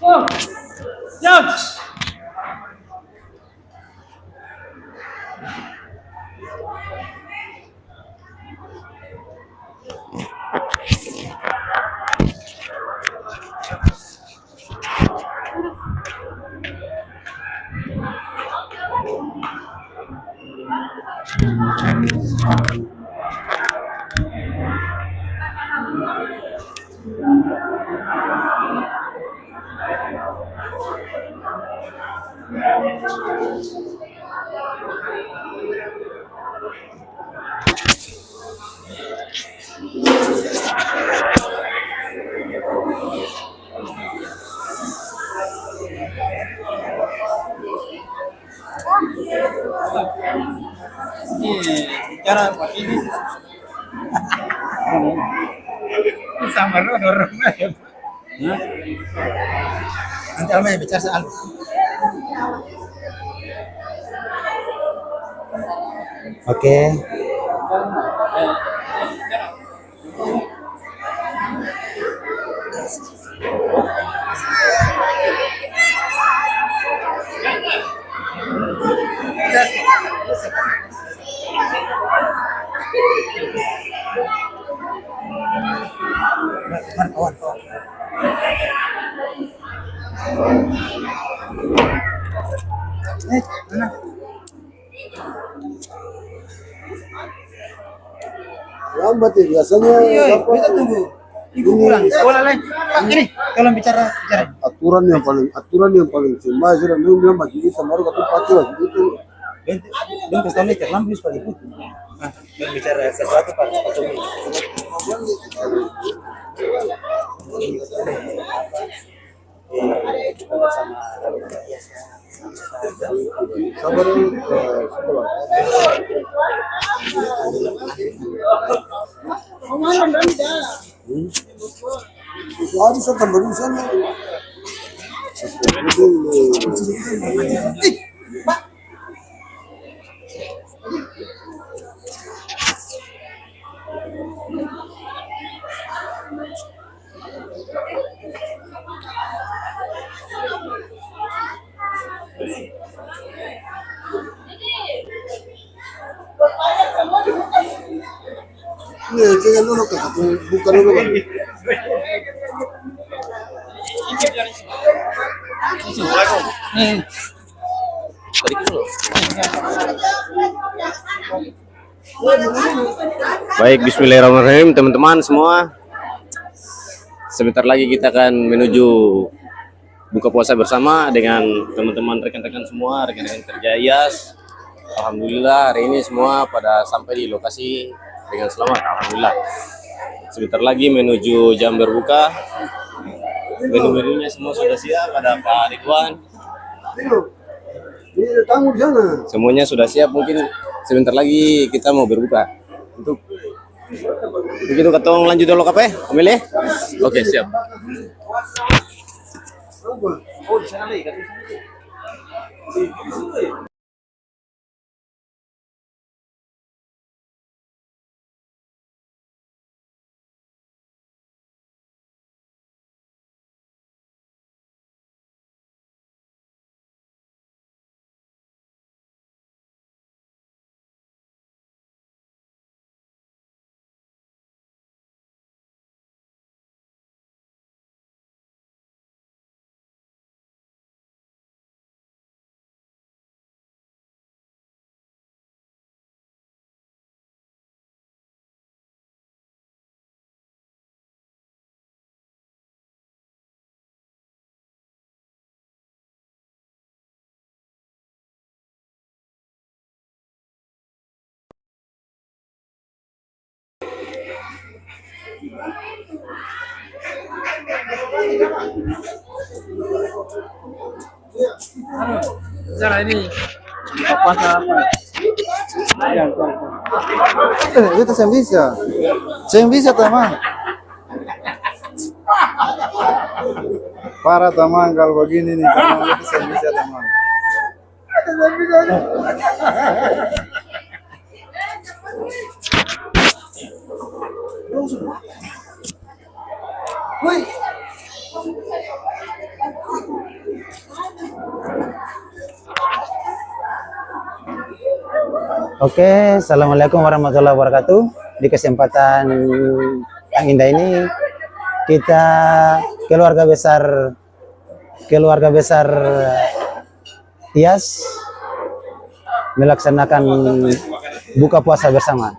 Oh, jump! Cara ini sama dorong ya. Nanti Alma bicara soal. Oke. Kawan. Mana? Lambat ya biasanya. Iya, kita tunggu. Ibu pulang. Sekolah lain. Pak, ini tolong bicara. Aturan yang paling sembah sudah bilang bagi kita baru ketemu patuh gitu. Dan kasih meter lampu seperti itu. Nah, bicara sesuatu Pak. Sabar harus tambah di sana. Jangan dulu bukan dulu kan. Baik, bismillahirrahmanirrahim teman-teman semua. Sebentar lagi kita akan menuju buka puasa bersama dengan teman-teman rekan-rekan semua, rekan-rekan kerja IAS. Alhamdulillah hari ini semua pada sampai di lokasi dengan selamat. Alhamdulillah. Sebentar lagi menuju jam berbuka. Menu-menunya semua sudah siap. Ada Pak Ridwan. Semuanya sudah siap. Mungkin sebentar lagi kita mau berbuka. Untuk begitu ketong lanjut dulu kape, ambil ya. Oke, siap. Oh, di sana lagi kan. Cara ini buka puasa apa? Itu saya bisa. Saya bisa teman. Parah teman kalau begini nih teman itu saya bisa teman. Woi. Oke, assalamualaikum warahmatullahi wabarakatuh. Di kesempatan yang indah ini kita keluarga besar Tias melaksanakan buka puasa bersama,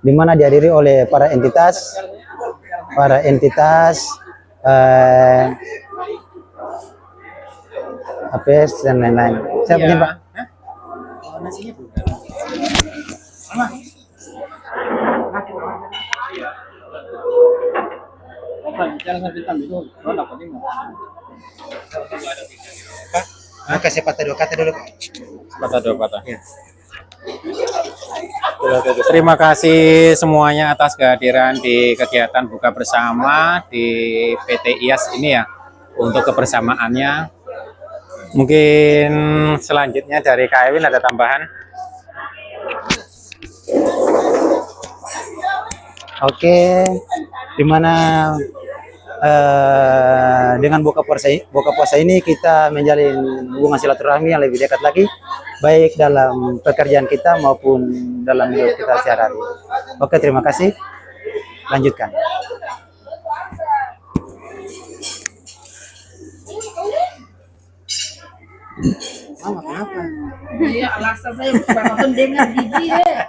di mana dihadiri oleh para entitas, APS dan lain-lain. Saya punya Pak. Pak, kasih patah dua kata dulu Pak. Patah dua patah. Ya. Terima kasih semuanya atas kehadiran di kegiatan buka bersama di PT IAS ini ya, untuk kebersamaannya. Mungkin selanjutnya dari Kak Ewin ada tambahan? Oke, dimana dengan buka puasa ini kita menjalin hubungan silaturahmi yang lebih dekat lagi, baik dalam pekerjaan kita maupun dalam hidup kita sehari-hari. Oke, terima kasih. Lanjutkan. Mama kenapa? Iya, alasan saya bangun dengan gigi ya.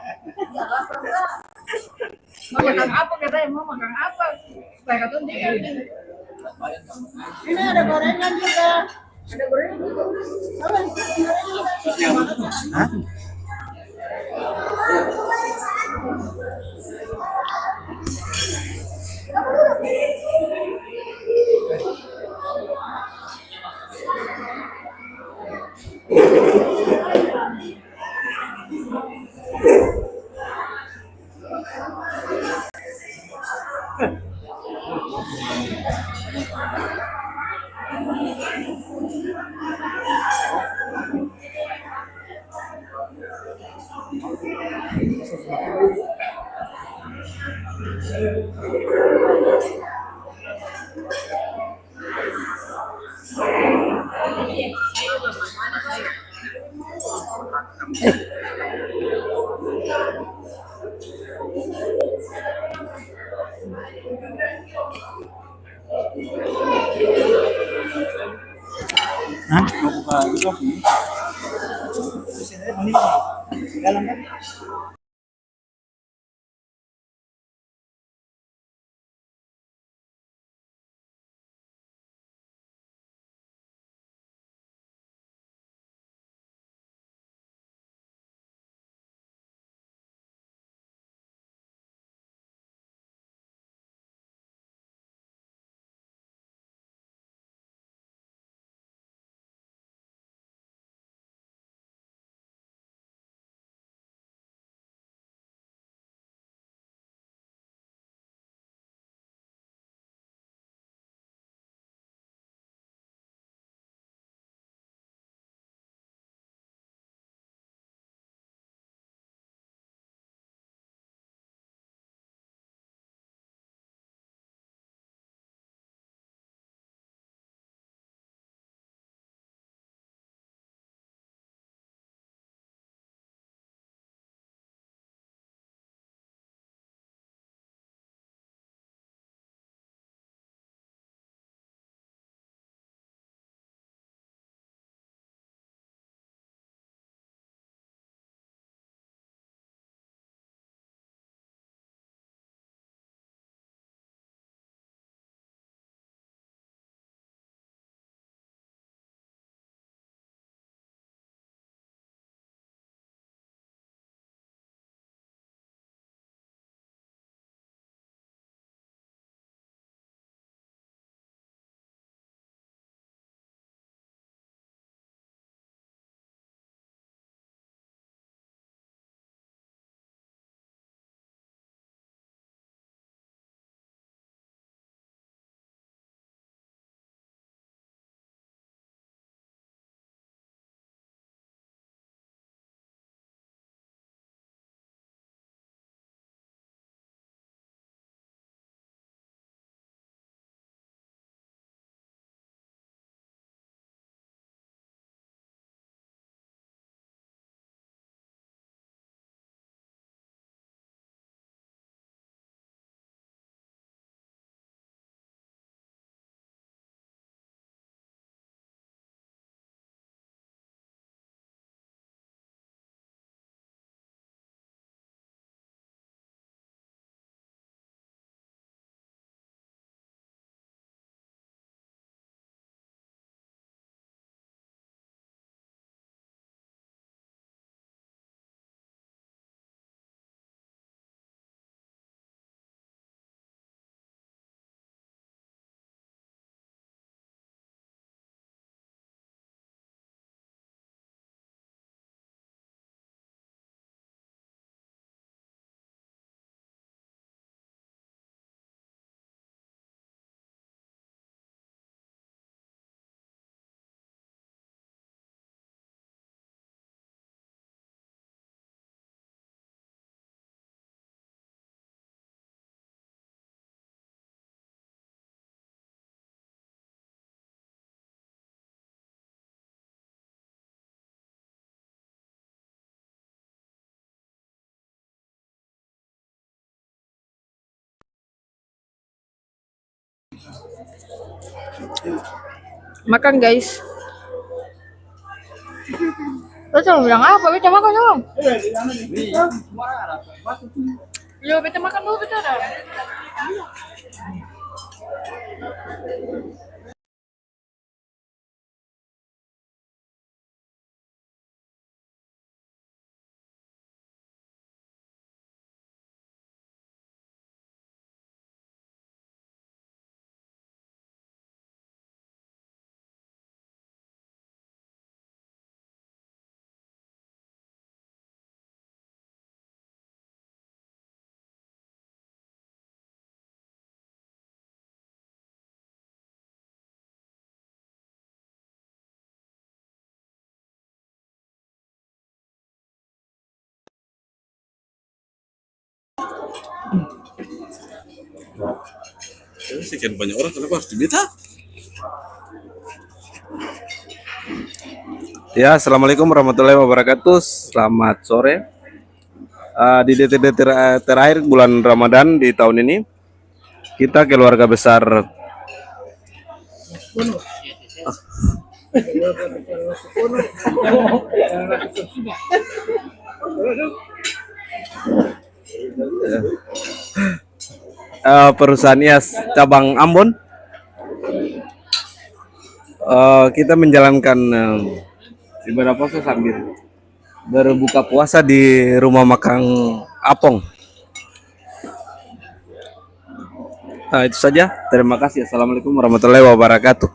Alasan saya. Mau makan apa katanya? Mau makan apa? Supaya kata dengan. Ini ada gorengan juga. Ada gorengan juga. Hah? Hah? Dalam kan? Makan guys. Terus mau bilang apa? Beta makan dong. Yo, beta makan dulu, beta dah. Sekian banyak orang, kenapa harus dibeta? Ya, assalamualaikum warahmatullahi wabarakatuh. Selamat sore. Di detik-detik terakhir bulan Ramadan di tahun ini, kita keluarga besar perusahaan IAS cabang Ambon, kita menjalankan ibadah puasa sambil berbuka puasa di rumah makan Apong. Nah, itu saja. Terima kasih. Assalamualaikum warahmatullahi wabarakatuh.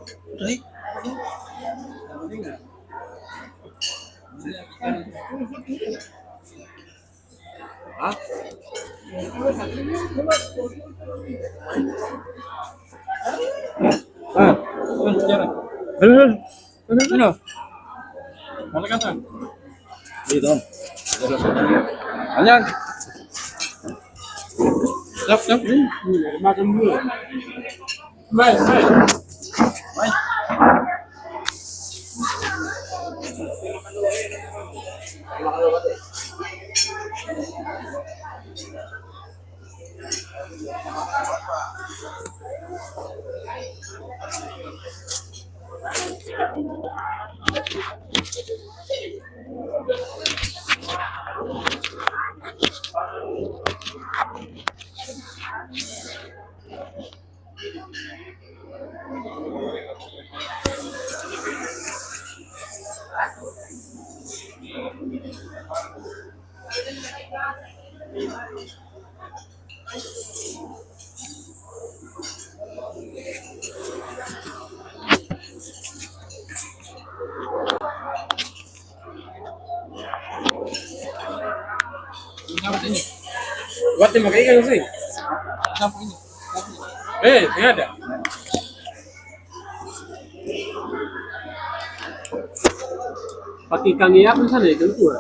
Pakai kami apa sana itu tuh?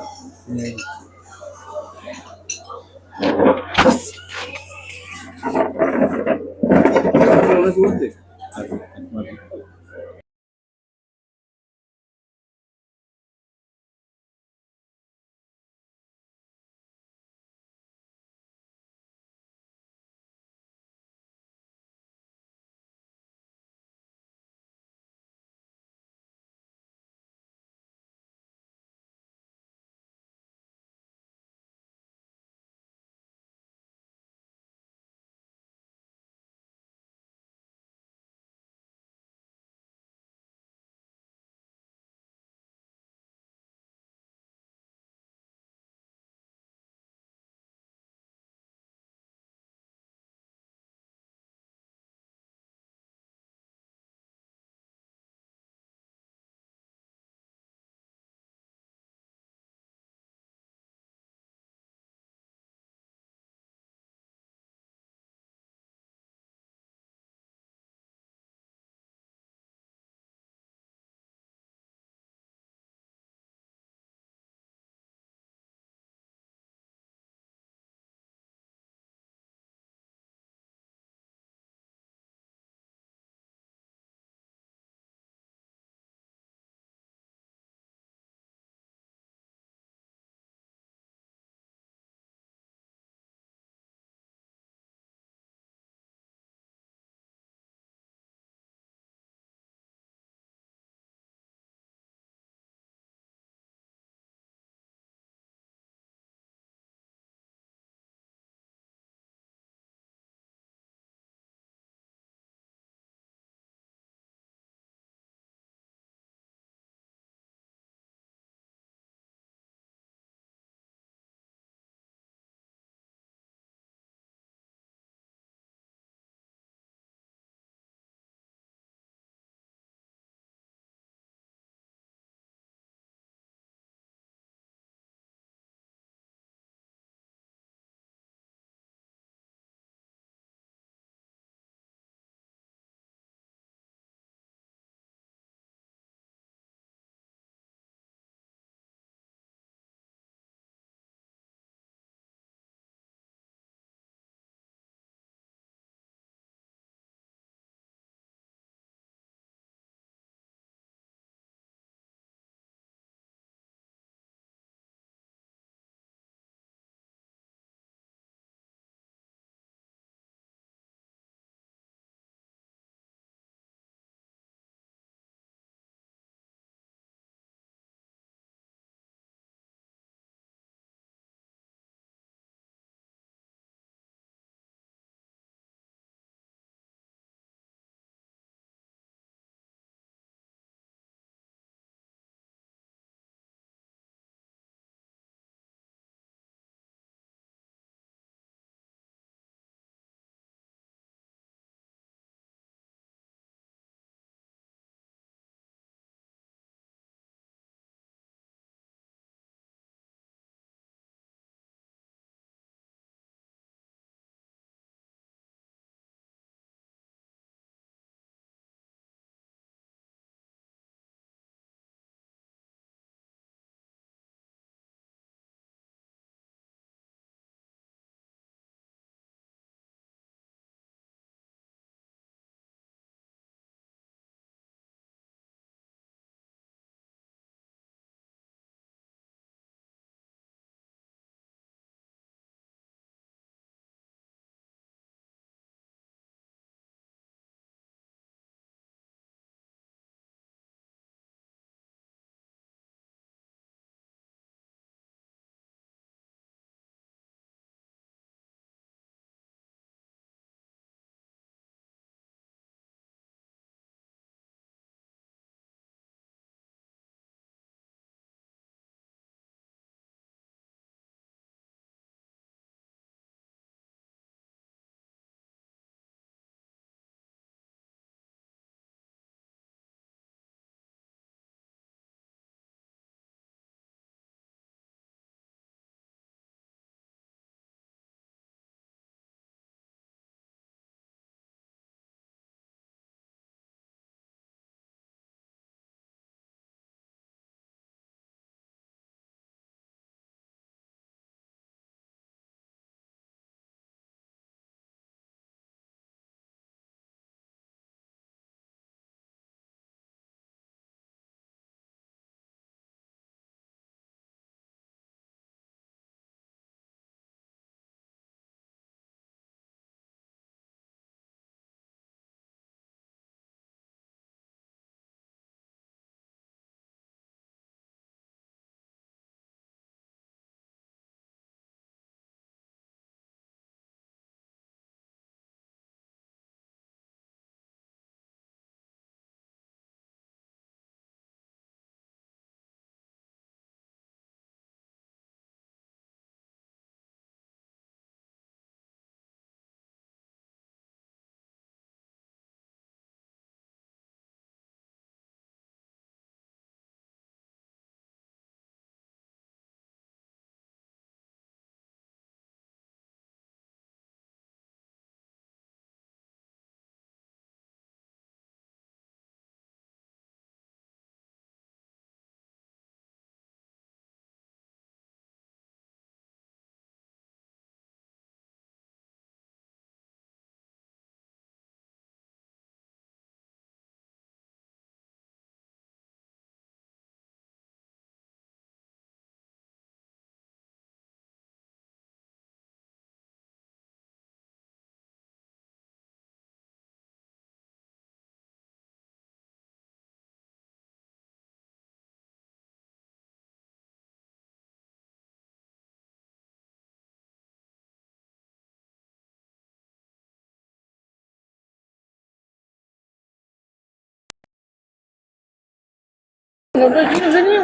Nonton sini sini.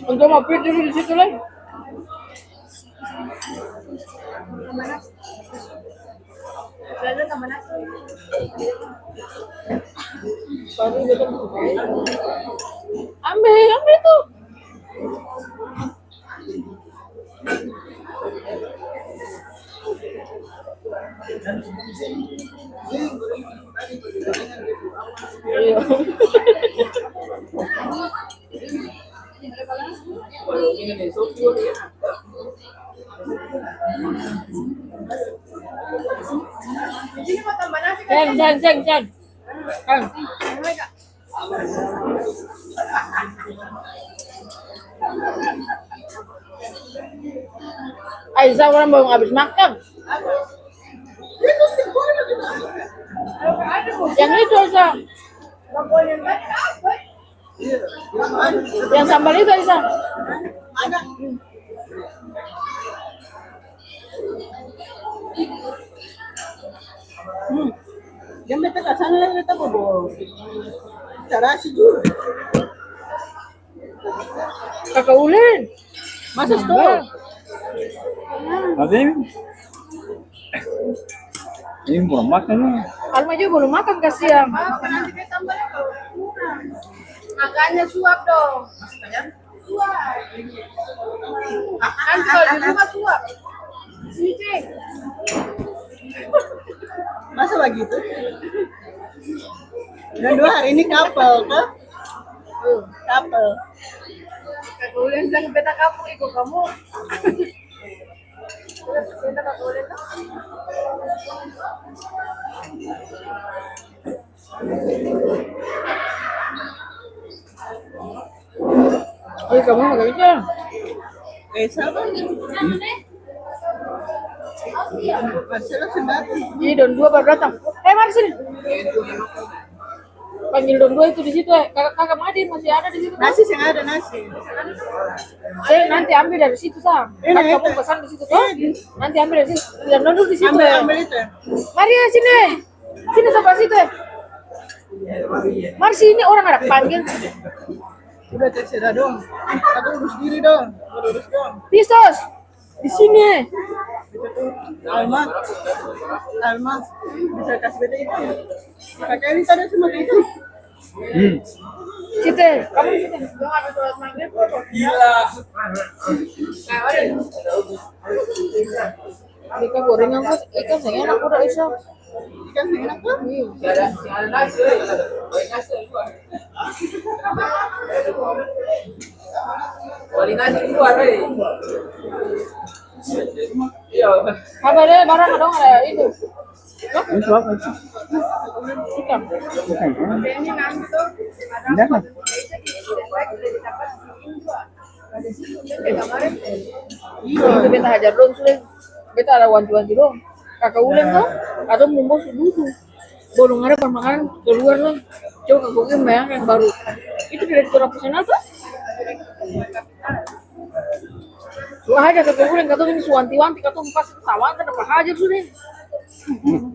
Untuk mobil dulu di situ lah. Ambil itu. Ceng. Aisyah orang belum habis makan. Yang itu Aisyah. Yang sambal itu Aisyah. Yang beta kat sana lah beta bobo. Tarasi juga. Kakak Ulin. Masa store. Tapi ini belum makan ya. Alma juga belum makan kasihan. Makanya suap dong. Suap. Nanti kalau di rumah suap. Sini cek. Masa begitu? Dan 2 hari ini kapal kah? Kapal. Kakak Ulin jangan beta kapur ikut kamu. Beta Kakak Ulin tuh. Ayo kamu makan aja. Siapa? Marcelo sudah. Ini Don 2 baru datang. Mari sini. Panggil Don 2 itu di situ. Kakak Madi masih ada di situ. Nasi yang ada nasi. Saya nanti ambil dari situ Sam. Kan kamu pesan di situ toh. Nanti ambil dari situ. Dan Don di situ. Ambil itu. Mari ya sini. Sini sampai situ. Mari sini orang ada panggil. Udah terserah dong. Aku urus diri dong. Urus dong. Pistos. Di sini. Alma, bisa kasih beta itu. Kakak ini tadi cuma itu. Situ. Kamu di situ. Jangan ada surat manggil. Gila. Ikan goreng yang bos. Ikan saya enak udah Isa. Ikan enak tuh. Apa deh barang dong ada itu. Itu apa itu? Ikan. Jangan. Itu beta hajar dong sudah. Beta ada wanti-wanti dong. Kakak Ulen tuh atau mumbos dulu. Bolong ada permakanan keluar lah. Coba kakak Ulen bayang yang baru. Itu direktur operasional tuh. Wah aja kakak Ulen kata ini suwanti-wanti kata pas tawan kan apa aja sudah.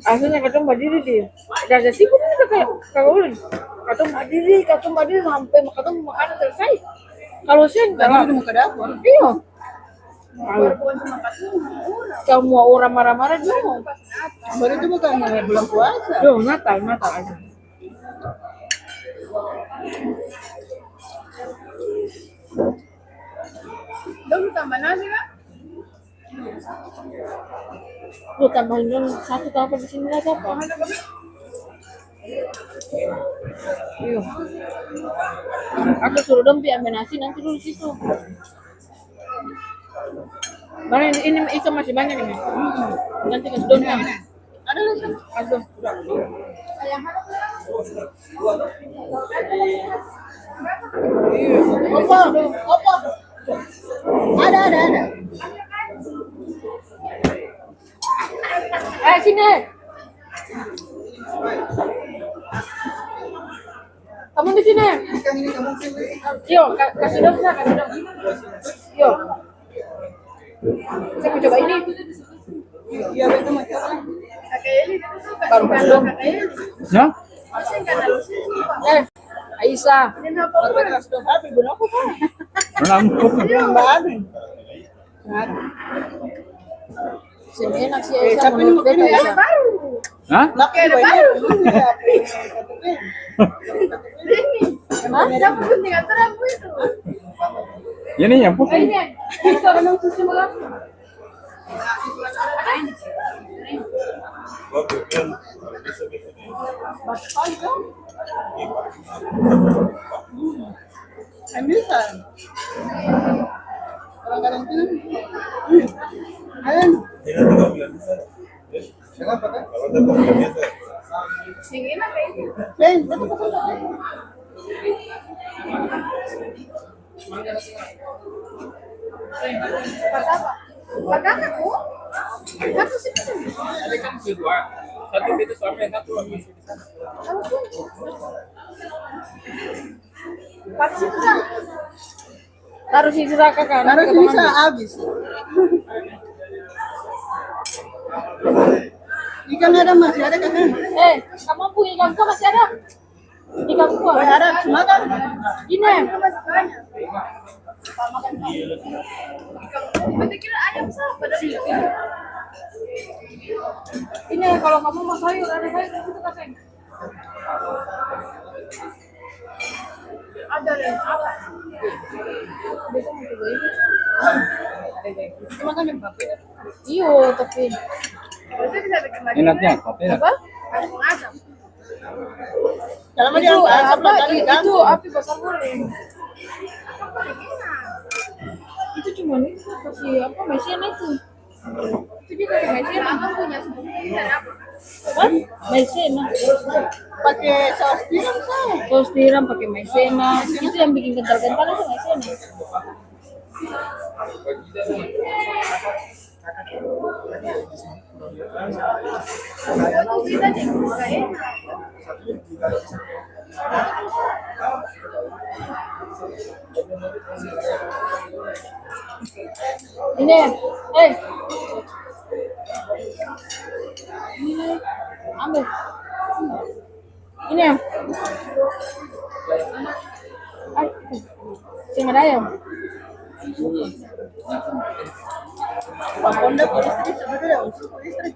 Akhirnya kata berdiri dia. Dari sibuk ini kakak Ulen. Kata berdiri sampai kata makanan selesai. Kalau saya Tadi mau ke dapur. iya. Kamu orang marah-marah juga. Baru itu bukan bulan puasa. Duh, Natal aja. Dong tambah nasi kan? Lu tambahin dong satu apa di sini lagi apa? Iya. Aku suruh dong ambil nasi nanti dulu di situ. Barang ini ikan masih banyak ini. Nanti kasih dong ya. Ada lah sih. Aduh. Apa? Ada. Sini. Kamu di sini. Yo, kasih dong. Yo. Saya mau coba ini. Iya betul macam. Baru kasih dong. Ya? Aisyah. Berbekas dong. Tapi belum apa kan? Belum bahan. Semenak si Aisyah menurut beta Aisyah. Hah? Laki ada baru. Hah? Ini yang putih. Ini itu ada nang susu malam. Bisa. Kadang-kadang itu. Ayo. Taruh sisi kakak kan. Harus bisa habis. Ikan ada masih ada kan? Kamu punya ikan kau masih ada? Ikan kau Ada semua kan? Ini. Ini kalau kamu mau sayur ada sayur di situ kasih. Ada deh. Apa? Besok mau coba ini. Cuma kan yang pakai. Iyo, tapi Enaknya apa? apa? Dalam Itu itu api besar boleh. Itu cuma itu kasih apa mesin itu. Itu dia kasih mesin. Apa punya apa? Mesin. Pakai saus tiram saya. Terus tiram pakai maizena. Itu yang bikin kental-kental itu maizena. Ini, ini ambil. Ini ya. Sing ada ayam. Pak Honda polis ini sebenarnya unsur polis ini.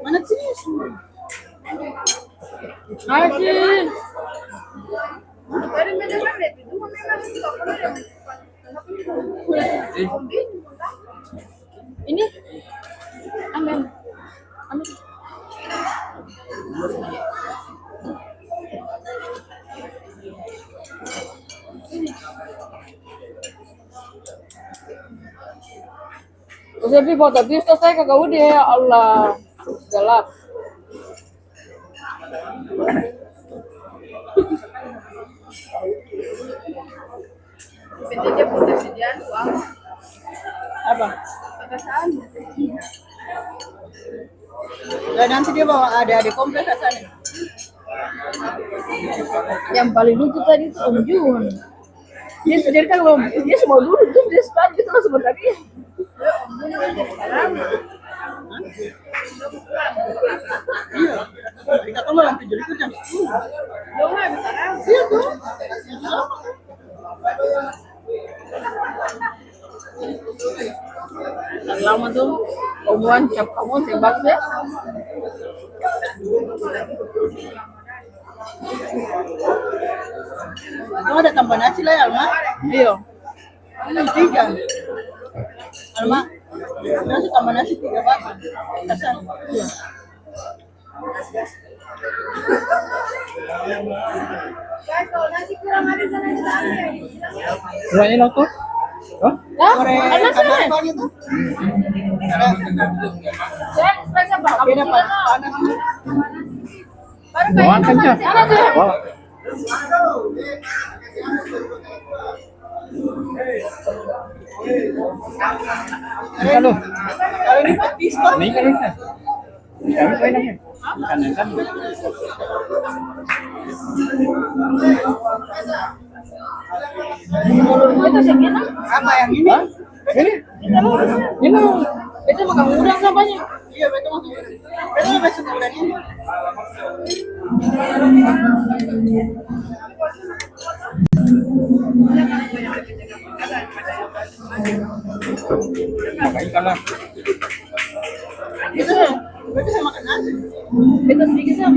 Mana sih? Asyik. Ini ambil. Ambil. Tapi foto bis saya kagak udah ya Allah gelap. Apa? Ya, nanti dia bawa ada komplek ke sana. Yang paling lucu tadi itu Om Jun. Dia sendiri kan belum, dia semua dulu terus dia start gitu lah sebentar dia. Iya. Kita tahu malam 7 itu jam 10. Iya tuh. Lama tuh omongan cap kamu tembak deh. Itu ada tambah nasi lah ya, Alma. Iya. Ini 3. Alma. Nasi tambah nasi 3 batang. Kesan. Iya. Kurangnya nonton? Hah? Hah? Sore Enak sih. kabar pagi tuh. Saya berapa? Beda panas. Bawaan kan ya? Enak tuh. Wah. Kalau Kalau ini diskon. ini kan enak. Kami tuh enaknya. Kan kan. Menurutmu itu sih enak. Apa yang ini? Ini Ini. Itu makan udang sampahnya. Iya, betul masuk. Betul masuk ke berani. Itu, berarti saya makan nasi. Betul sedikit ya.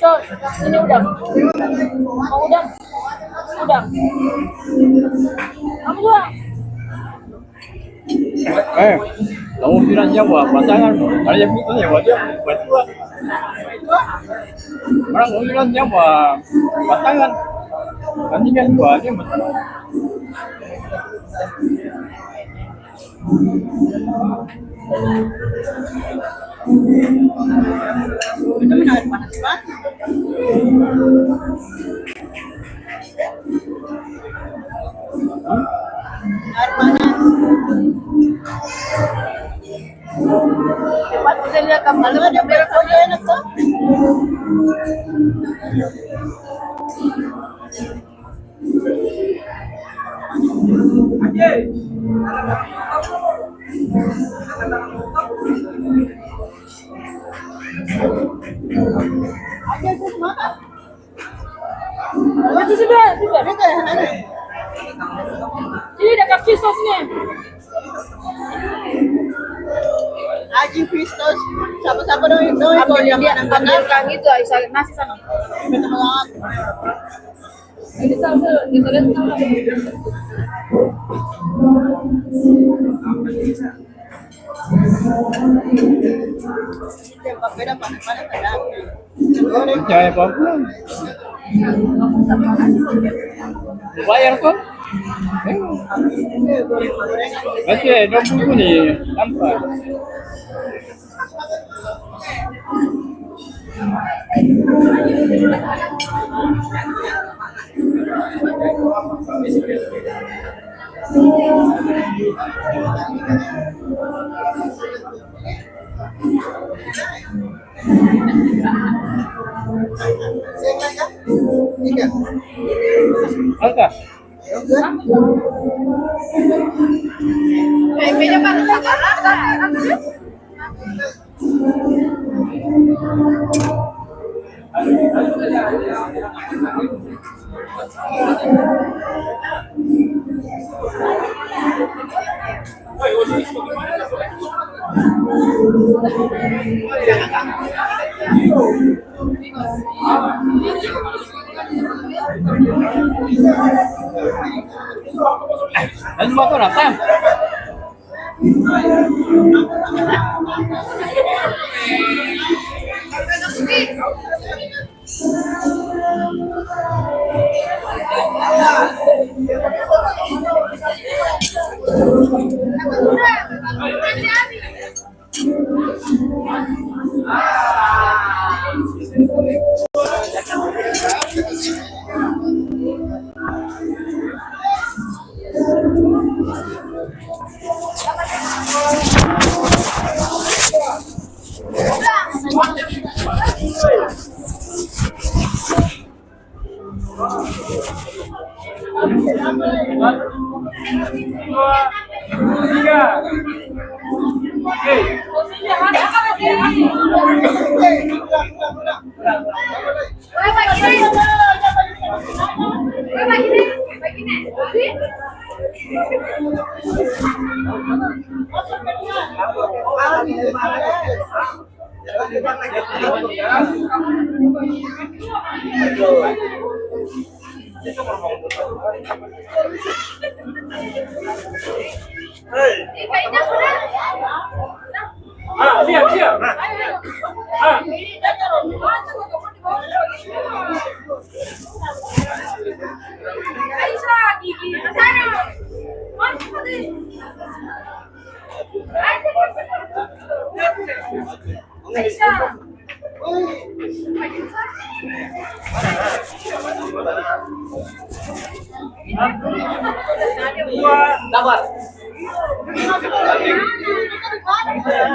So, ini udang. Mau udang? Udang. Kamu juga? Kamu bilang Jawa, pasangan. Kalau yang itu Jawa dia buat dua. Orang kamu bilang Jawa, pasangan. Nanti kan dua dia betul. Itu minum air panas banget. Air panas. Cepat bisa lihat kamu Kalau ada berkonya enak tuh. Ada tuh makan. Masih sudah. Ada yang ada. Ini dekat Kristusnya. Aji Kristus. Siapa-siapa dong itu kalau dia makan Ambil kang itu, Aisyah nasi sana. betul banget. Ini sama, kita lihat sama. Yang beda panas-panas ada. Goreng. Jangan apa? Bayar kok? Nanti 20 nih, tanpa. Tiga. Angka. Beda panas. Dan motor datang. Siap, siap. Aisyah, gigi, sana. Aisyah. Sabar. Jangan bicara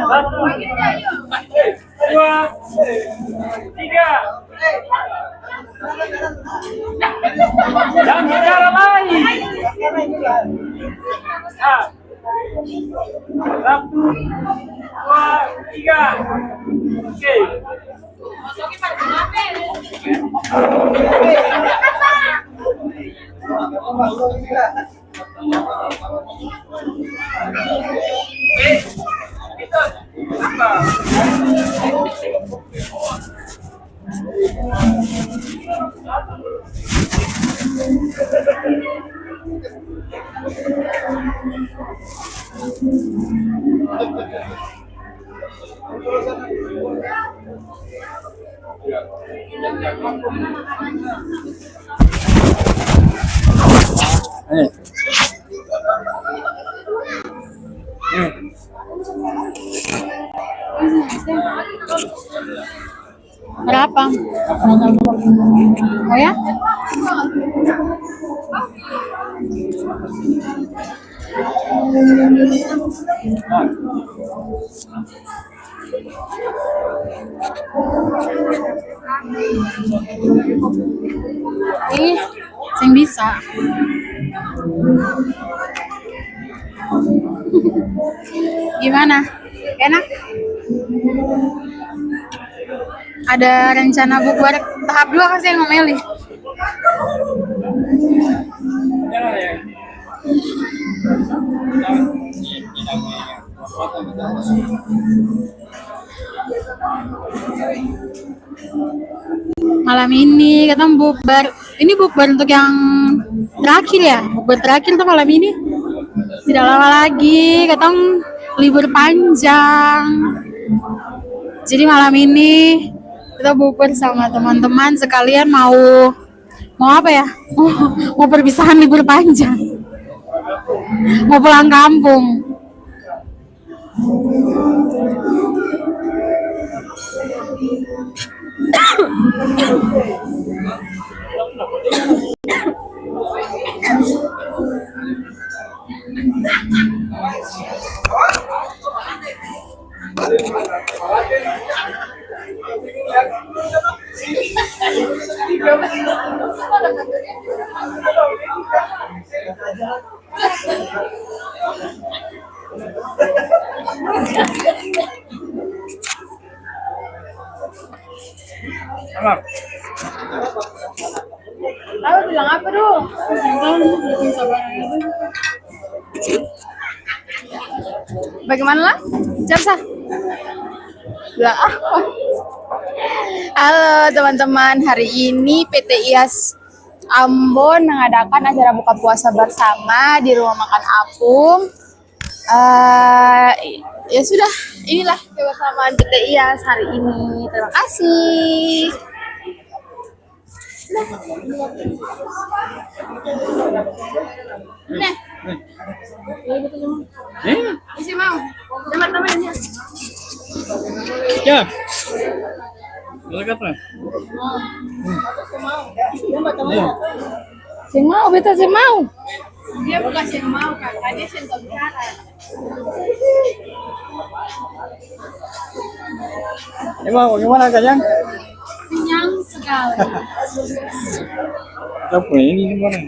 lagi. Satu, dua, tiga. Oke. Berapa? Oh ya? Sing bisa. Gimana? Enak? Ada rencana bukber tahap 2 kan saya ngomeli. Malam ini kita bukber. Ini bukber untuk yang terakhir ya. Bukber terakhir tuh malam ini. Tidak lama lagi kita libur panjang. Jadi malam ini kita bukber sama teman-teman sekalian mau apa ya? Mau perpisahan libur panjang. Mau pulang kampung. Lalu bilang apa dong? Bagaimana lah? Jamsa? Bilang apa? Halo teman-teman, hari ini PT IAS Ambon mengadakan acara buka puasa bersama di rumah makan Apung. Ya sudah, inilah kebersamaan PT IAS hari ini. Terima kasih. Nih. Isi mau. Teman-teman ya. Ya. Silakan. Sing mau, beta sing mau. Dia bukan sing mau, kakak dia sing bicara. Emang bagaimana Kajang? Kenyang sekali. Apa ini gimana?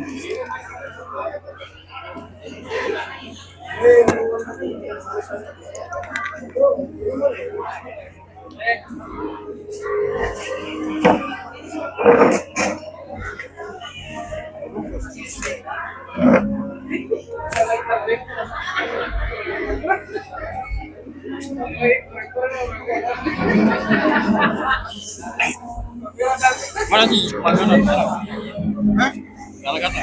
Mana sih makanan? Hah? Kata-kata.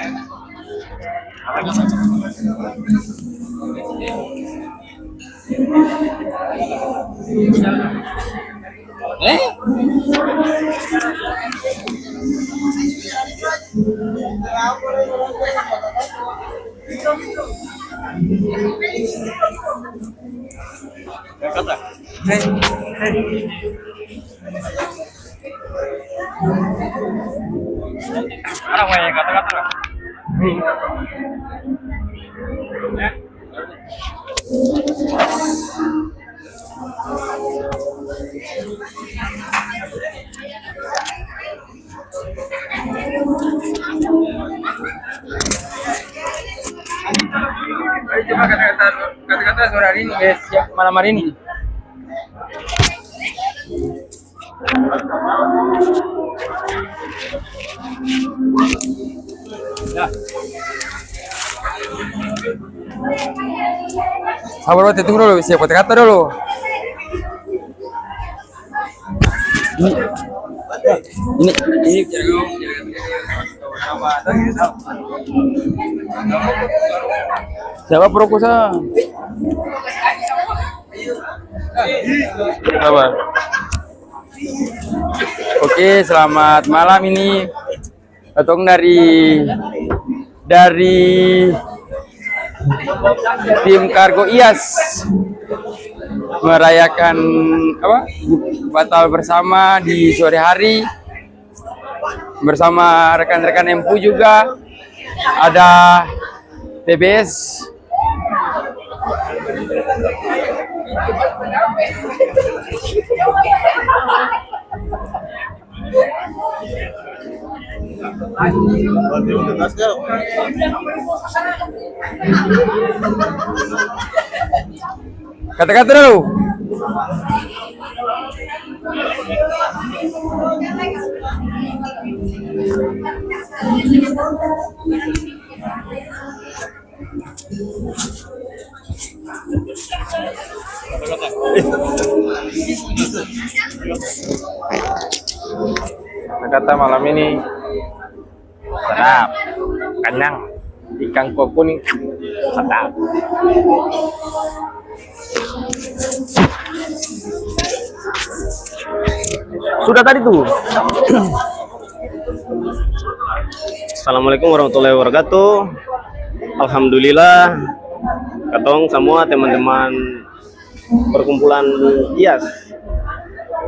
Kata. Apa yang kata-kata? Ya. coba kata-kata sore hari ini guys, siap malam hari ini. Ya. Sabar banget, tunggu dulu, siap kata-kata dulu. Ini siapa Prokusa? Sabar. Oke, selamat malam ini. Katong dari tim Kargo IAS merayakan batal bersama di sore hari bersama rekan-rekan Empu juga, ada TBS. Kata-kata dulu. Kata malam ini sedap, kenyang, ikan kuah kuning sedap. Sudah tadi tuh. Assalamualaikum warahmatullahi wabarakatuh. Alhamdulillah, katong semua teman-teman perkumpulan IAS.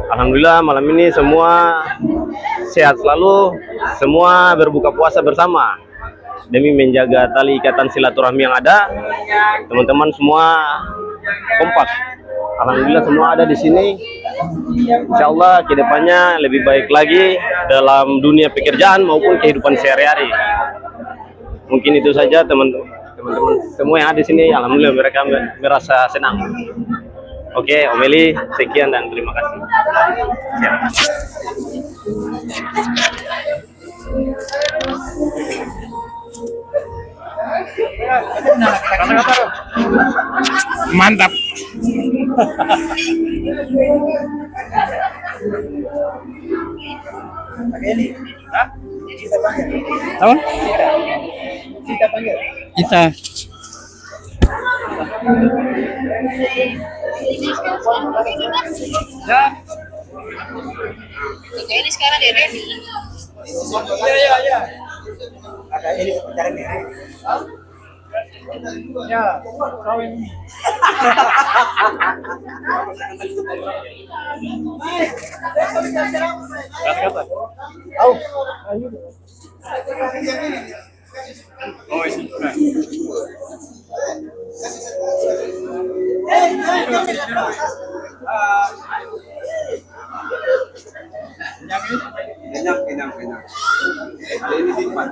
Alhamdulillah malam ini semua sehat selalu, semua berbuka puasa bersama demi menjaga tali ikatan silaturahmi yang ada. Teman-teman semua kompak. Alhamdulillah semua ada di sini. Insya Allah kedepannya lebih baik lagi dalam dunia pekerjaan maupun kehidupan sehari-hari. Mungkin itu saja teman-teman semua yang ada di sini. Alhamdulillah mereka merasa senang. Oke, Om Eli, sekian dan terima kasih. Siap. Mantap. Apa? Kita. Ini sekarang dia ready. Iya. Ada ini pacaran ya. Ya, kawin. Kenyang. Kali ini simpan.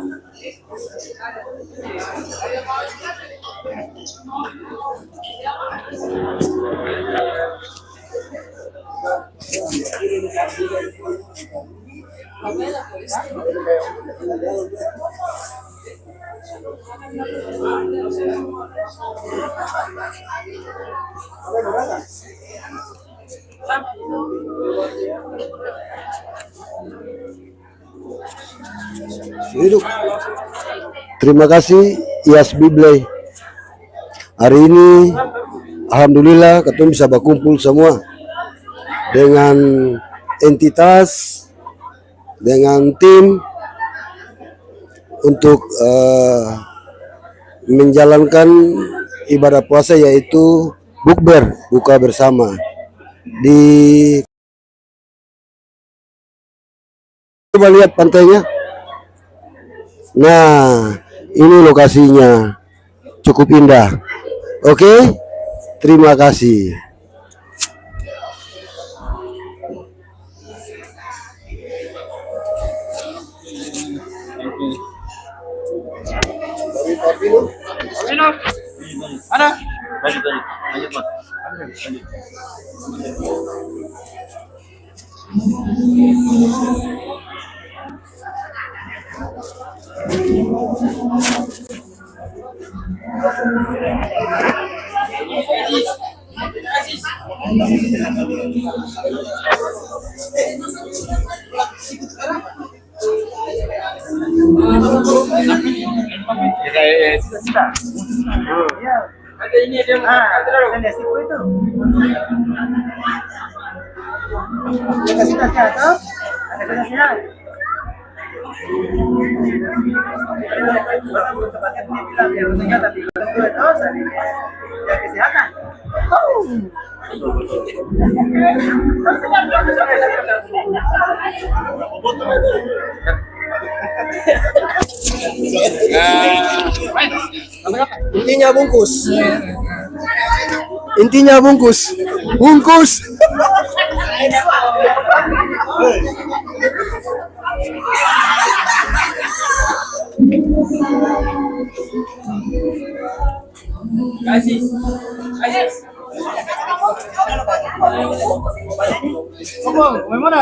Hidup. Terima kasih IAS Biblay. Hari ini alhamdulillah kita bisa berkumpul semua dengan entitas, dengan tim untuk menjalankan ibadah puasa, yaitu bukber, buka bersama di. Coba lihat pantainya. Nah, ini lokasinya cukup indah. Oke, terima kasih. Ada? Lanjut mas. Ada ini dia. Ada siku itu. Intinya bungkus. Intinya bungkus. Bungkus. Kasih. Bagaimana?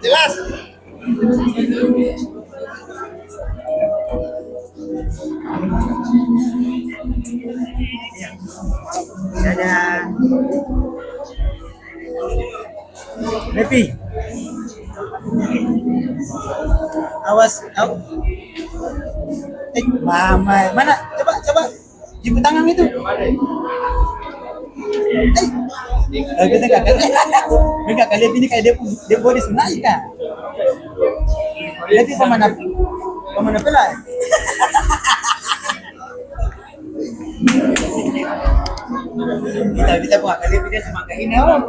Jelas. Nepi. Awas. Mama, mana? Coba. Jemput tangan itu. Kita kakak lihat ini kayak dia body sunai kan? Lihat pemana pelai. Kita buat kali dia cuma kayak ini oh.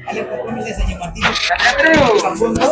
Ale pun bisa saja mati. Kampung tu.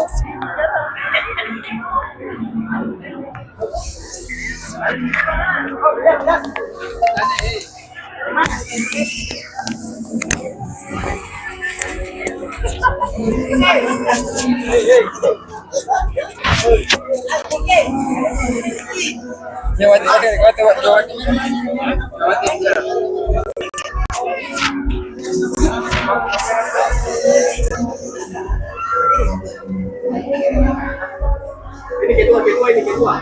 Ini kedua.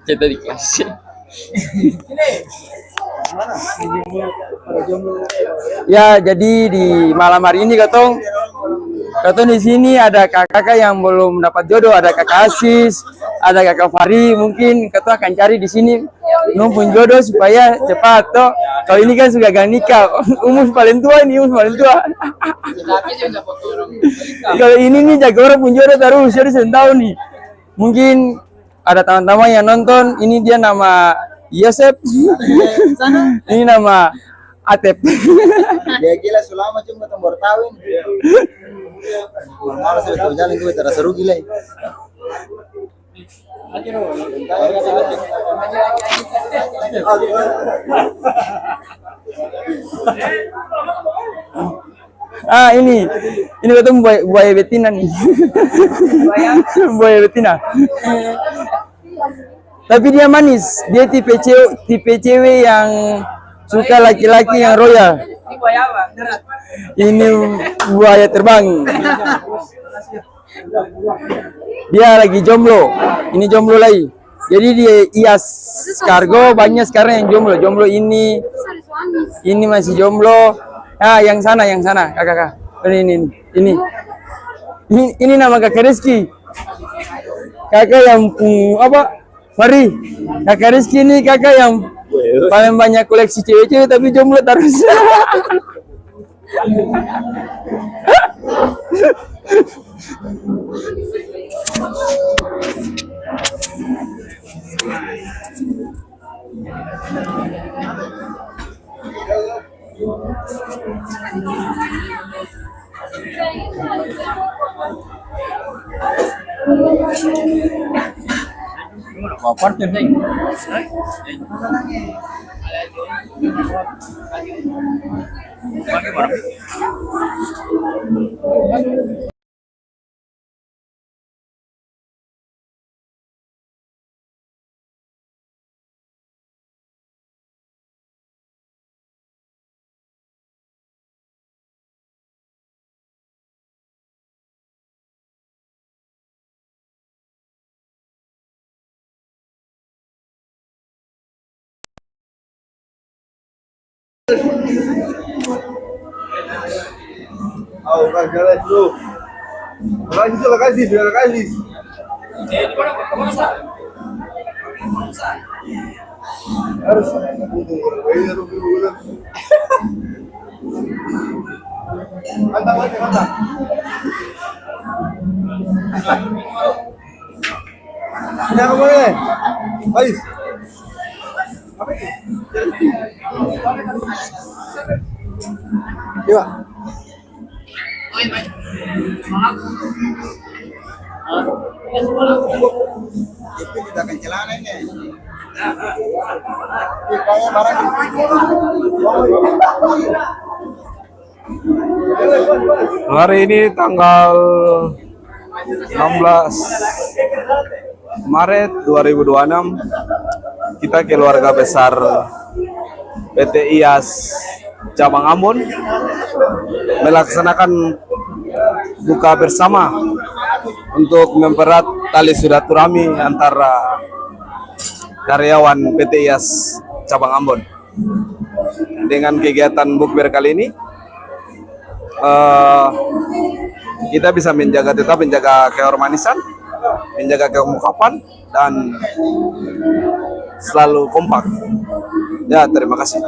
Kita dikasih. Ya, jadi di malam hari ini katong di sini ada kakak yang belum dapat jodoh, ada kakak Asis, ada kakak Fari, mungkin katong akan cari di sini numpun jodoh supaya cepat toh. Kalau ini kan sudah gak nikah, umur paling tua. Kalau ini nih jaga orang pun jodoh terus, jadi setahun nih. Mungkin ada teman-teman yang nonton, ini dia nama Yosep, ini nama Atep. Dia gila selama cuma tombor tawin. Malah saya jalan gue terasa rugi lah. Ini ketemu buaya betina nih. Buaya betina. Tapi dia manis. Dia tipe cewek yang suka laki-laki yang royal. Ini buaya terbang. Dia lagi jomblo. Ini jomblo lagi. Jadi dia hias kargo banyak sekarang yang jomblo. Jomblo ini masih jomblo. Yang sana kakak. Ini nama kakak Rizky. Kakak yang Fari. Kakak Rizky ini kakak yang paling banyak koleksi cewek-cewek tapi jomblo terus. Hari ini tanggal 16 Maret 2026 kita keluarga besar PT IAS Cabang Ambon melaksanakan buka bersama untuk mempererat tali silaturahmi antara karyawan PT IAS Cabang Ambon. Dengan kegiatan bukber kali ini kita bisa tetap menjaga kehormatan, menjaga kemukapan dan selalu kompak. Ya, terima kasih.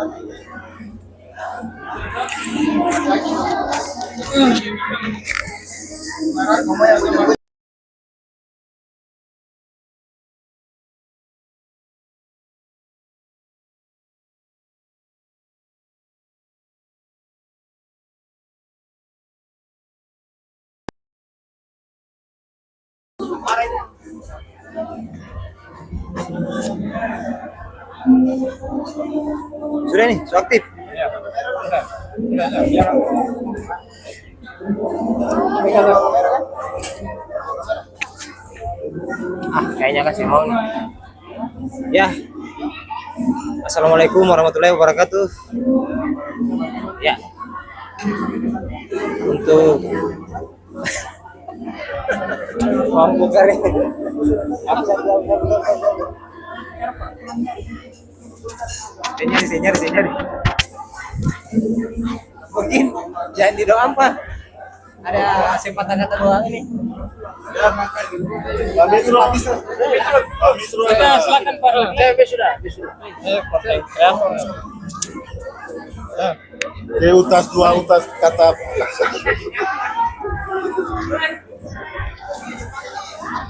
Sudah nih, sudah aktif. Kayaknya kasih mau nih. Ya. Assalamualaikum warahmatullahi wabarakatuh. Ya. Untuk mampu kali. Senyari. Mungkin jangan di doang Pak. Ada kesempatan kata doang ini. Silakan Pak. Sudah. Utas dua utas kata.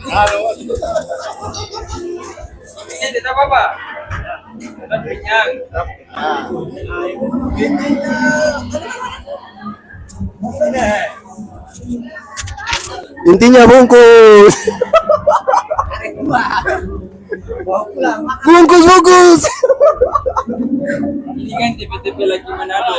Halo. Ini tidak apa-apa. Kenyang. Intinya bungkus. Bungkus. Ini kan tipe-tipe lagi Manado.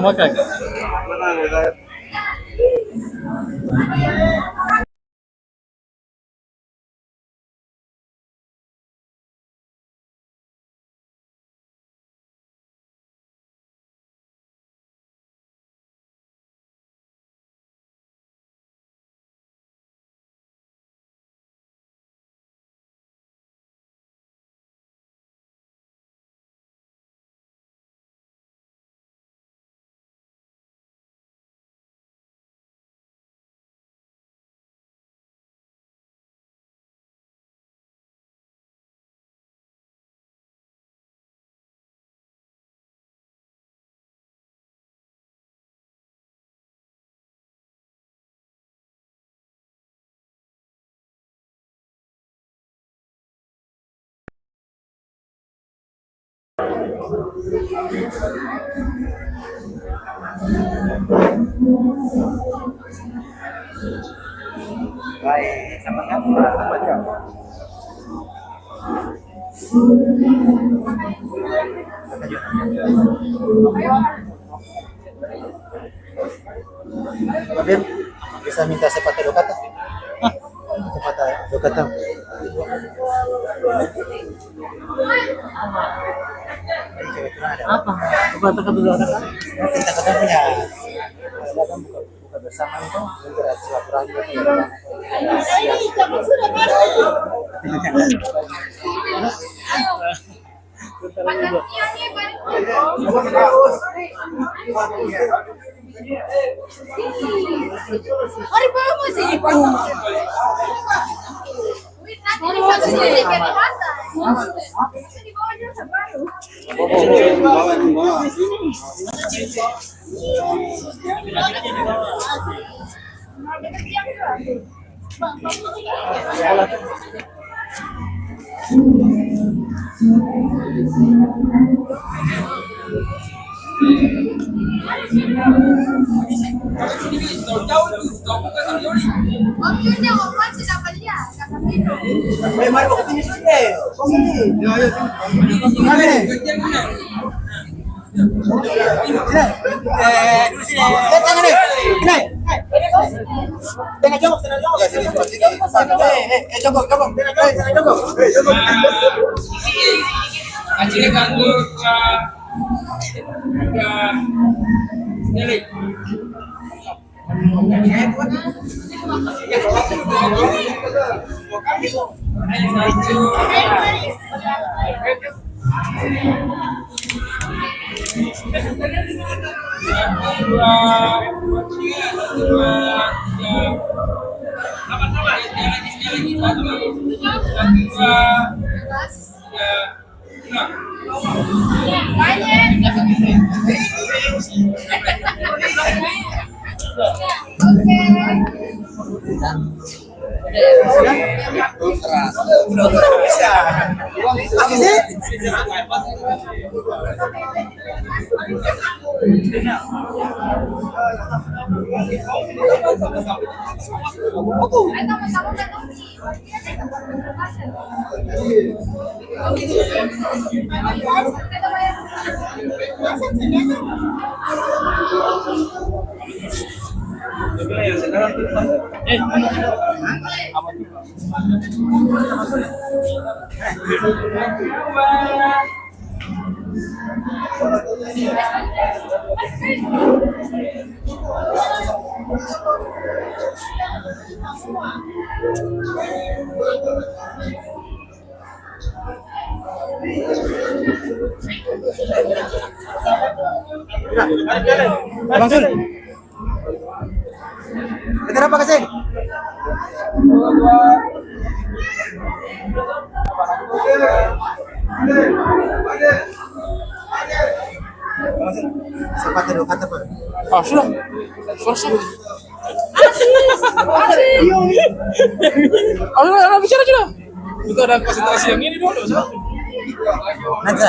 Makan. Fabien, bisa minta sepatu dua kata? Sepatu dua kata. Apa? Kata-kata dua kata. Kita kadang punya buka bersama itu interaksi silaturahmi. Bang Sul. Kita apa kasih? Sempat dulu kata Pak. Ah, sudah. Selesai. Ayo, bicara sudah. Kita ada konsentrasi yang ini dulu. Nanti.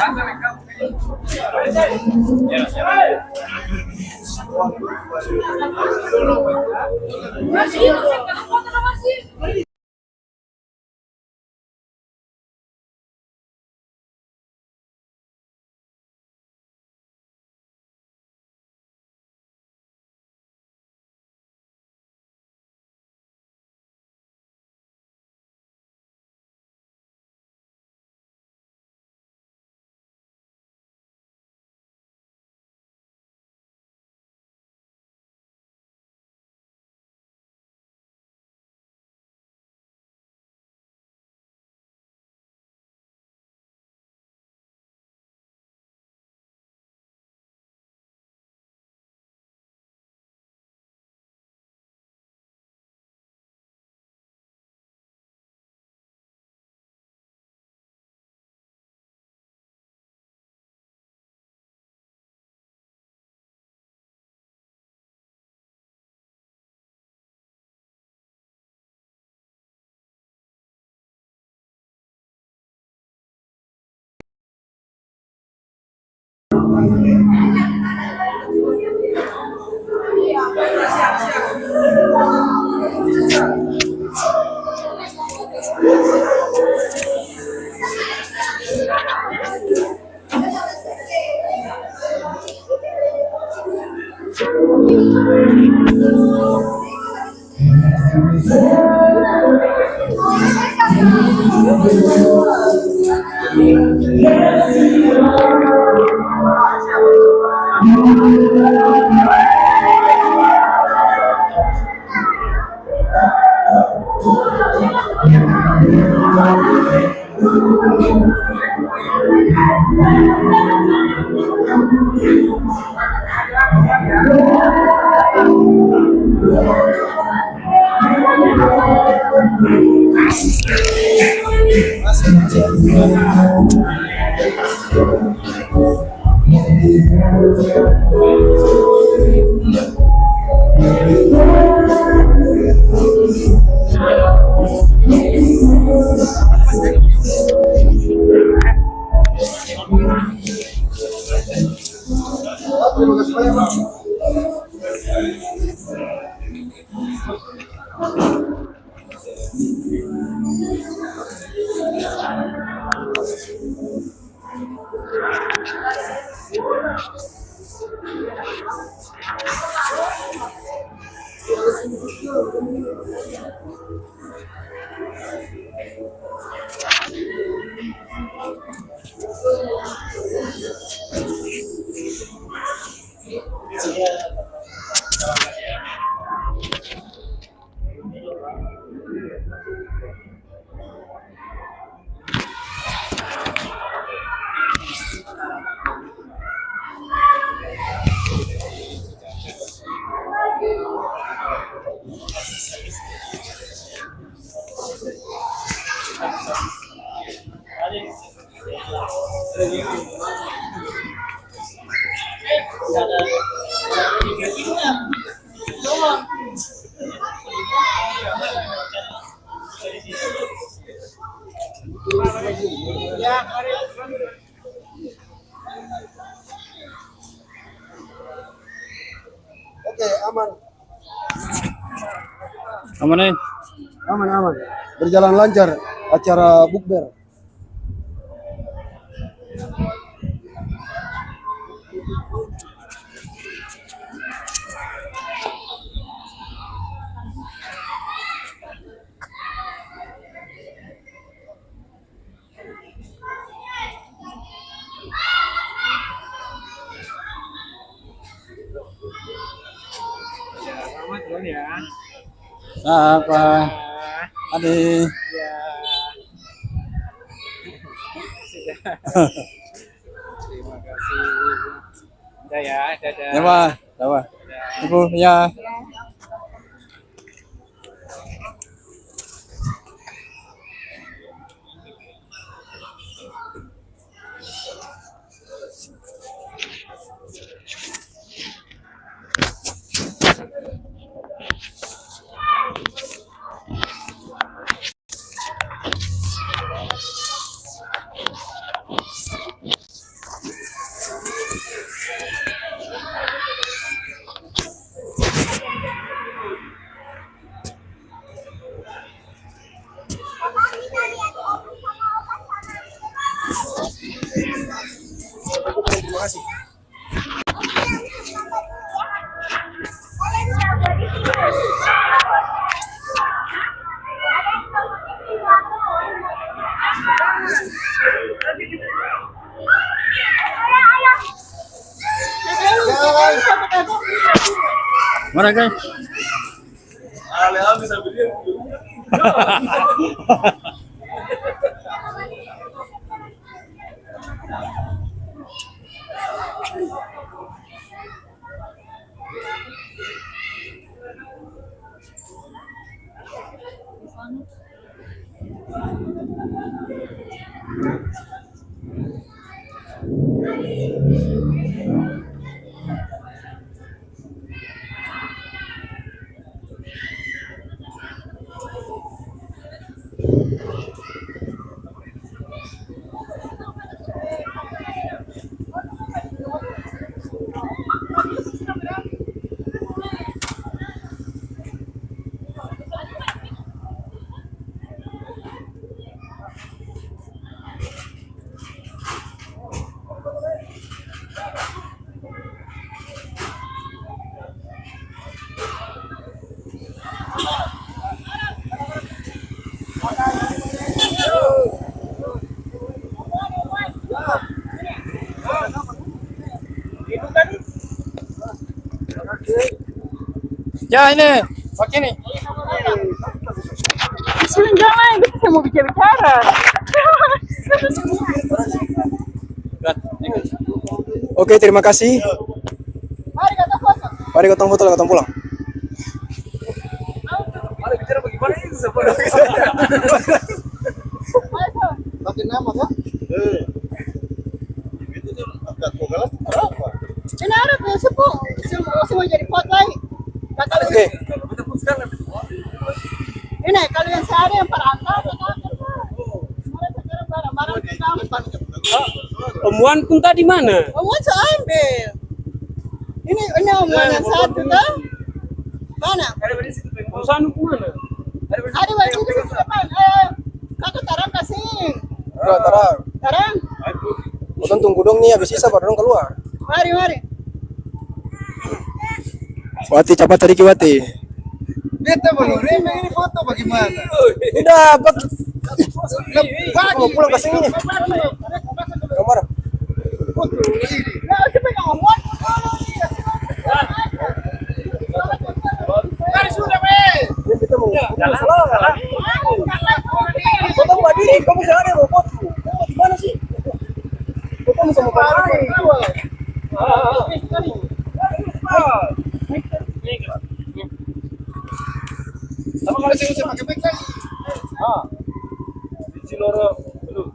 Oke, aman. Aman. Aman, aman. Berjalan lancar acara bukber. Apa? Ade. Terima kasih. Udah ya, dadah. Ya, Pak. Apa? Ibu, ya. Mana guys? Ya ini, pakai nih. Sudah jangan, itu saya mau bicara-bicara. Oke, terima kasih. Mari kata foto. Mari gotong foto, gotong pulang. Pakai nama kan? Ini ada tuh sepuh, semua jadi pot lagi. Oke. Ini kalau yang sehari yang perantau, barang-barang Omuan pun tadi mana? Omuan saya ambil. Ini omuan yang satu kan? Mana? Sanu mana? Ada baju di depan. Kakak tarang kasih. Tarang. Tarang. Gotong tunggu dong nih, habis sisa baru dong keluar. Mari. Wati, cepat tadi Wati. Beta belum ini foto bagaimana? Udah, mau pulang ke sini. Kamar. Nah, siapa yang omuan? Mari sudah, weh. Kita mau salah. Foto berdiri, kamu jangan mau foto. Gimana sih? Foto sama berdiri. Apa kalau saya pakai mic lagi? Di loro dulu.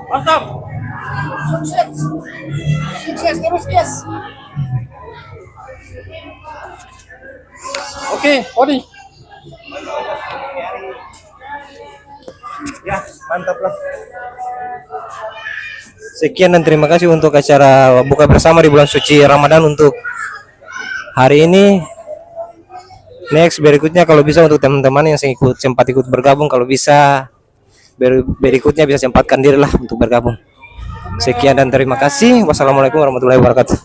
Mantap. Sukses terus, guys. Oke, Odi. Ya, mantap lah. Sekian dan terima kasih untuk acara buka bersama di bulan suci Ramadan untuk hari ini. Next berikutnya kalau bisa untuk teman-teman yang sempat ikut bergabung, kalau bisa berikutnya bisa sempatkan diri lah untuk bergabung. Sekian dan terima kasih. Wassalamualaikum warahmatullahi wabarakatuh.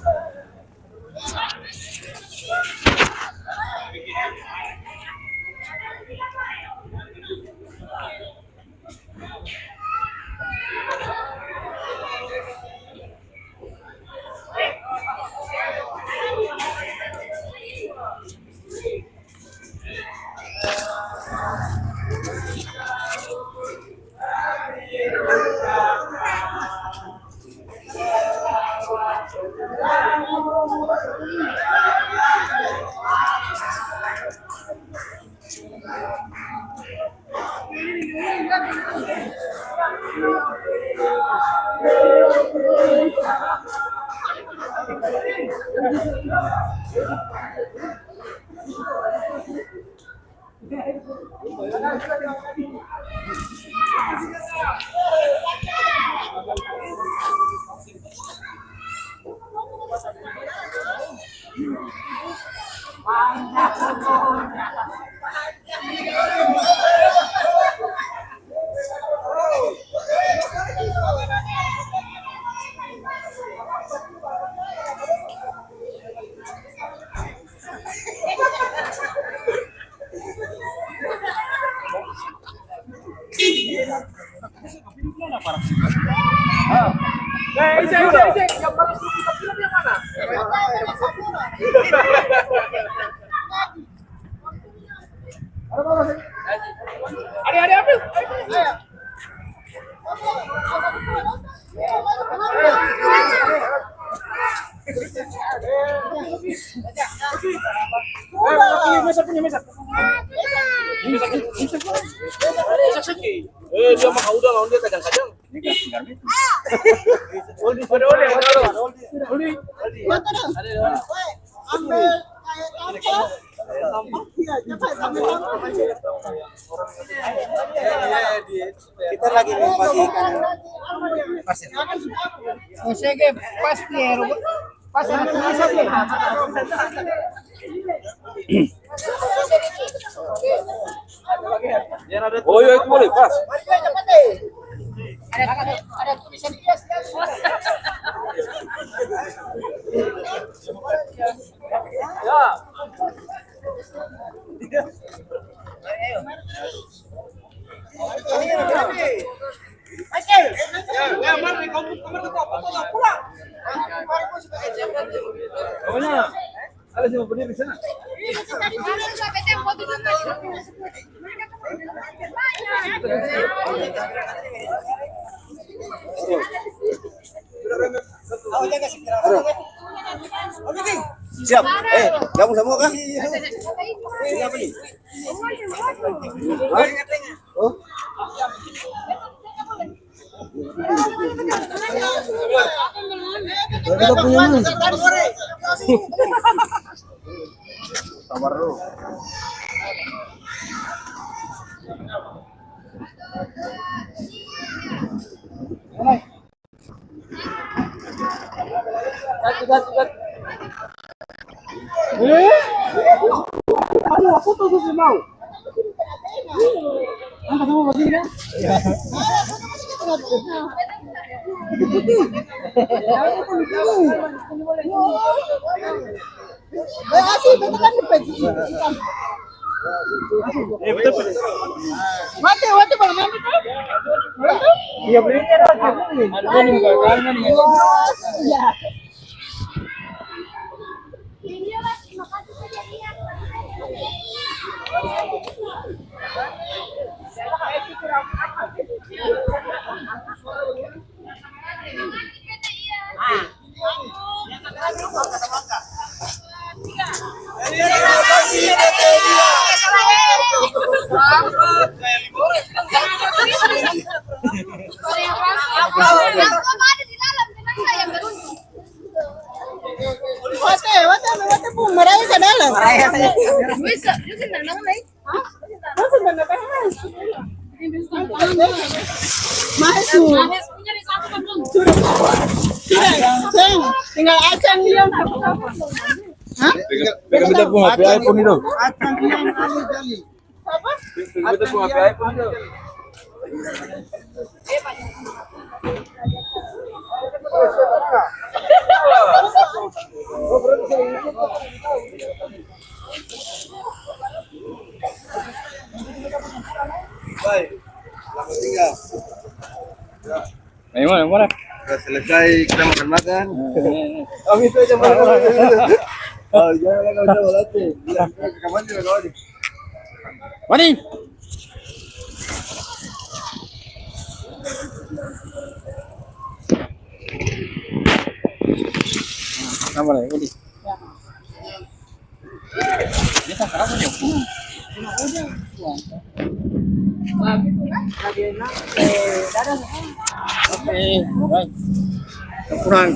Yang baru kita film yang mana? Adik-adik ambil. Dia mah udah lawan dia kadang-kadang. Kita lagi membagikan pasir. Sige, pas Piero. Pas na pinasa din. Oh iya itu boleh pas. Ada tulisan dia. Siap. Gabung semua kah? Siapa nih? Oh. Kita punya mana? Sabar dulu. Aku tuh mau. Angkat sama begini kan? Mati bang nanti kan? Iya beli ya. Wate po, marami ka dalam. Bisa, yun na naman eh. Nasa na na Mahesu. Tinggal acang yang hah? Kita pun HP iPhone itu. Acang yang kali-kali. Apa? Kita pun HP iPhone itu. Baik. Selamat tinggal. Yang mana? Sudah selesai kita makan-makan. Oh, itu aja Pak. Oh, jangan kau latih. Kapan juga kau di. Mani. Nama nih, Udi. Kita sekarang udah. Oke, baik. Kurang.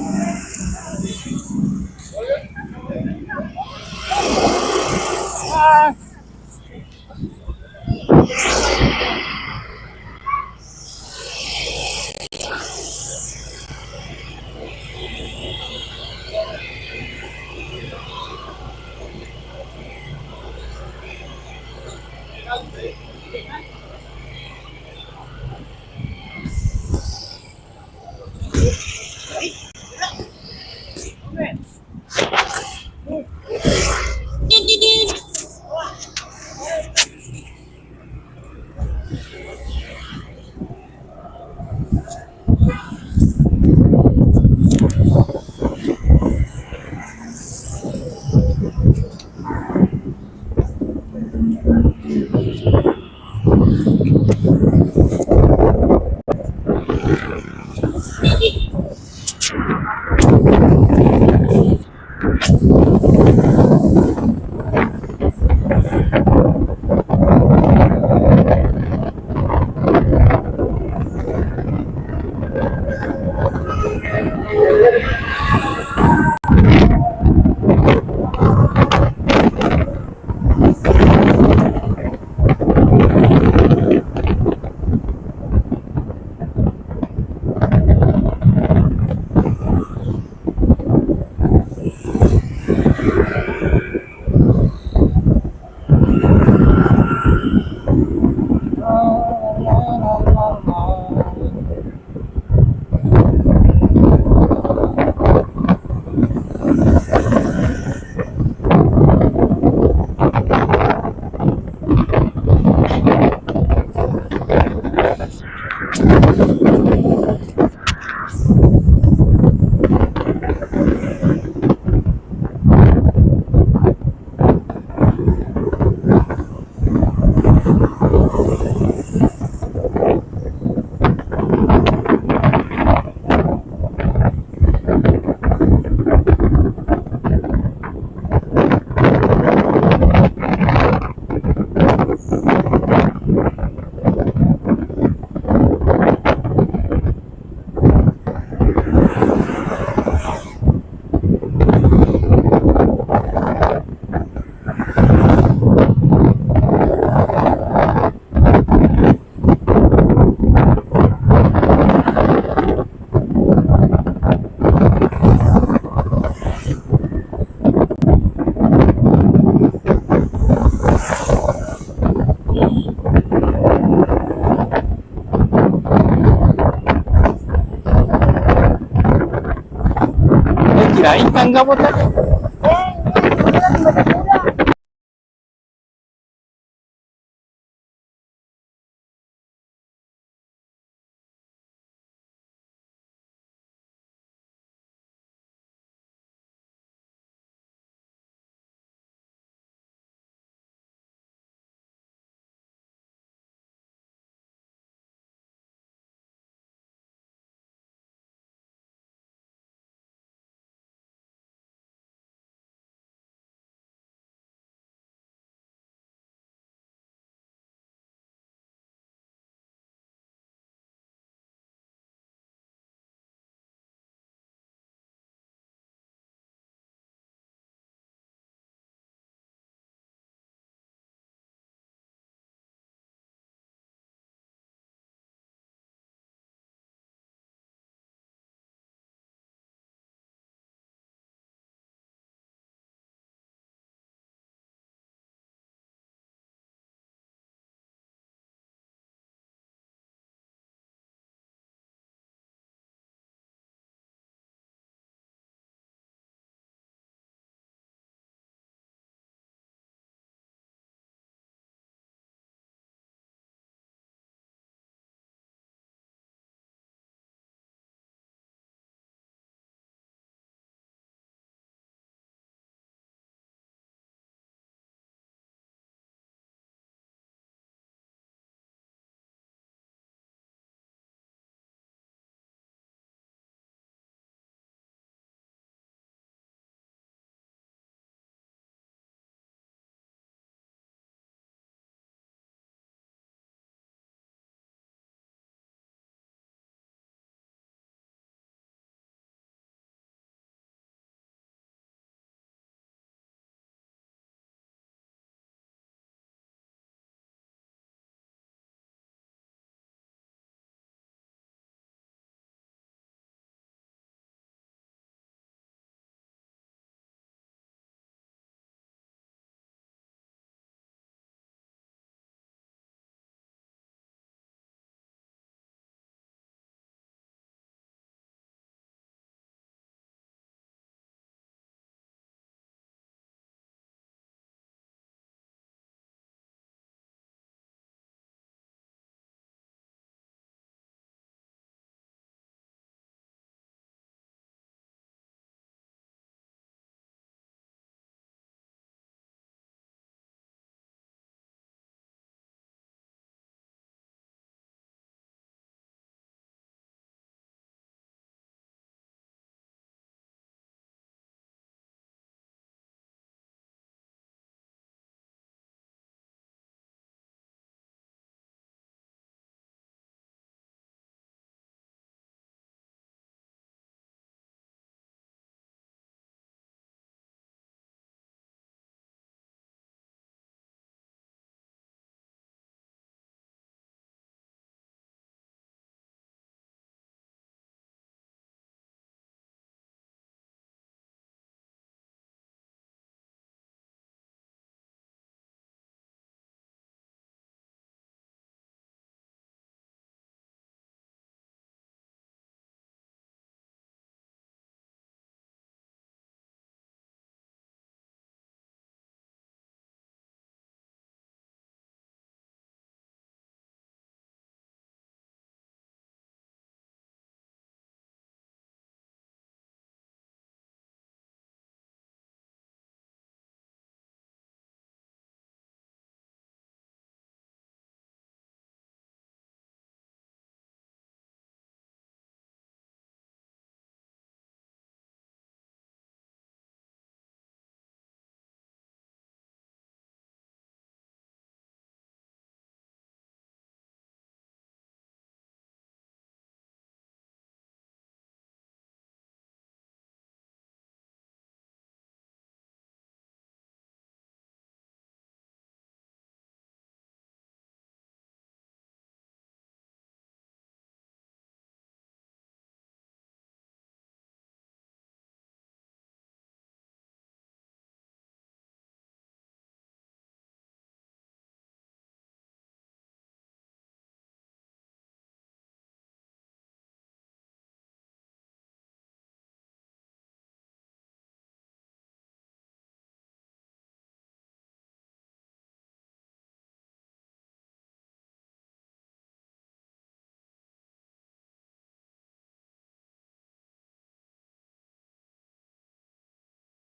Kirain kan nggak mau